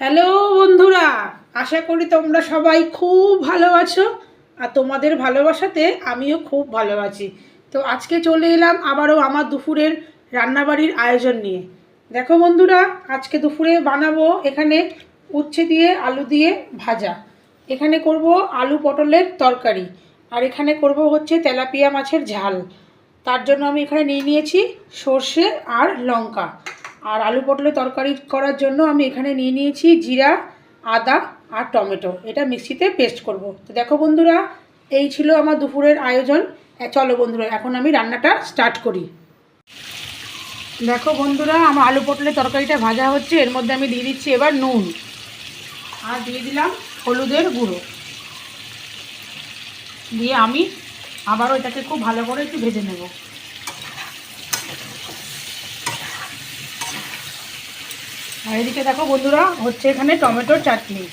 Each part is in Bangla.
হ্যালো বন্ধুরা, আশা করি তোমরা সবাই খুব ভালো আছো। আর তোমাদের ভালোবাসাতে আমিও খুব ভালো আছি। তো আজকে চলে এলাম আবারও আমার দুপুরের রান্নাবাড়ির আয়োজন নিয়ে। দেখো বন্ধুরা, আজকে দুপুরে বানাবো এখানে উচ্ছে দিয়ে আলু দিয়ে ভাজা, এখানে করব আলু পটলের তরকারি, আর এখানে করব হচ্ছে তেলাপিয়া মাছের ঝাল। তার জন্য আমি এখানে নিয়ে নিয়েছি সর্ষে আর লঙ্কা। আর আলু পটলের তরকারি করার জন্য আমি এখানে নিয়ে নিয়েছি জিরা, আদা আর টমেটো। এটা মিক্সিতে পেস্ট করব। তো দেখো বন্ধুরা, এই ছিল আমার দুপুরের আয়োজন। চলো বন্ধুরা, এখন আমি রান্নাটা স্টার্ট করি। দেখো বন্ধুরা, আমার আলু পটলের তরকারিটা ভাজা হচ্ছে। এর মধ্যে আমি দিয়ে দিচ্ছি এবার নুন, আর দিয়ে দিলাম হলুদের গুঁড়ো, দিয়ে আমি আবারও এটাকে খুব ভালো করে একটু ভেজে নেব। আর এদিকে দেখো বন্ধুরা, হচ্ছে এখানে টমেটোর চাটনি।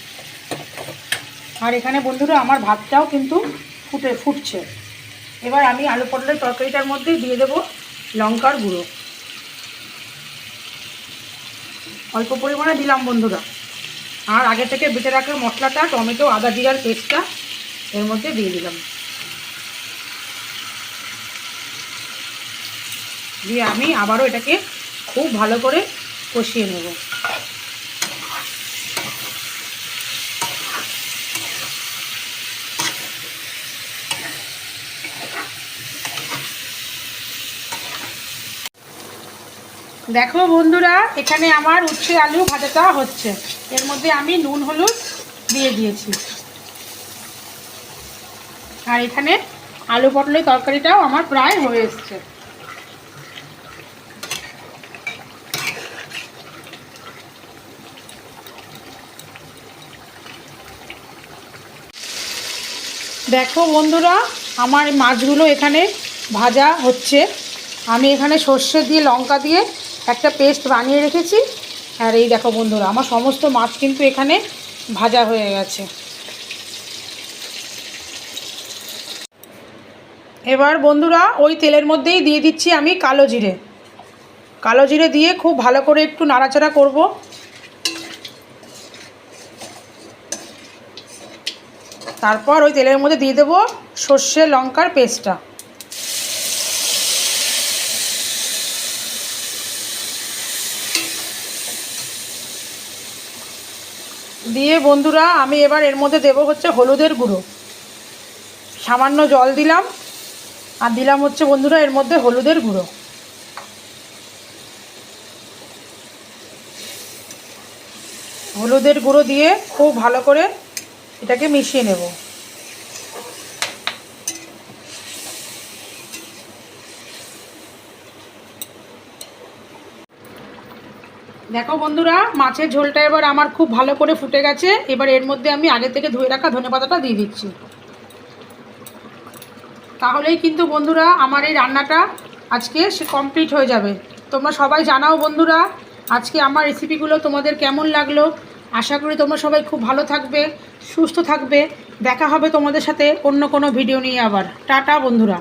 আর এখানে বন্ধুরা আমার ভাতটাও কিন্তু ফুটছে। এবার আমি আলু পটলের তরকারিটার মধ্যে দিয়ে দেব লঙ্কার গুঁড়ো, অল্প পরিমাণে দিলাম বন্ধুরা। আর আগে থেকে বেটে রাখা মশলাটা, টমেটো আদা জিরার পেস্টটা এর মধ্যে দিয়ে দিলাম। দিয়ে আমি আবারও এটাকে খুব ভালো করে কষিয়ে নেব। দেখো বন্ধুরা, এখানে আমার উচ্ছে আলু ভাজাটা হচ্ছে। এর মধ্যে আমি নুন হলুদ দিয়ে দিয়েছি। আর এখানে আলু পটলের তরকারিটাও আমার প্রায় হয়ে এসছে। দেখো বন্ধুরা, আমার মাছগুলো এখানে ভাজা হচ্ছে। আমি এখানে সর্ষে দিয়ে লঙ্কা দিয়ে একটা পেস্ট বানিয়ে রেখেছি। আর এই দেখো বন্ধুরা, আমার সমস্ত মাছ কিন্তু এখানে ভাজা হয়ে গেছে। এবার বন্ধুরা, ওই তেলের মধ্যেই দিয়ে দিচ্ছি আমি কালো জিরে। কালো জিরে দিয়ে খুব ভালো করে একটু নাড়াচাড়া করব। তারপর ওই তেলের মধ্যে দিয়ে দেবো সর্ষে লঙ্কার পেস্টটা। দিয়ে বন্ধুরা, আমি এবার এর মধ্যে দেবো হচ্ছে হলুদের গুঁড়ো। সামান্য জল দিলাম, আর দিলাম হচ্ছে বন্ধুরা এর মধ্যে হলুদের গুঁড়ো। হলুদের গুঁড়ো দিয়ে খুব ভালো করে এটাকে মিশিয়ে নেব। দেখো বন্ধুরা, মাছের ঝোলটা এবার আমার খুব ভালো করে ফুটে গেছে। এবার এর মধ্যে আমি আগে থেকে ধুয়ে রাখা ধনেপাতাটা দিয়ে দিচ্ছি। তাহলেই কিন্তু বন্ধুরা আমার এই রান্নাটা আজকে কমপ্লিট হয়ে যাবে। তোমরা সবাই জানাও বন্ধুরা, আজকে আমার রেসিপিগুলো তোমাদের কেমন লাগলো। আশা করি তোমরা সবাই খুব ভালো থাকবে, সুস্থ থাকবে। দেখা হবে তোমাদের সাথে অন্য কোনো ভিডিও নিয়ে আবার। টাটা বন্ধুরা।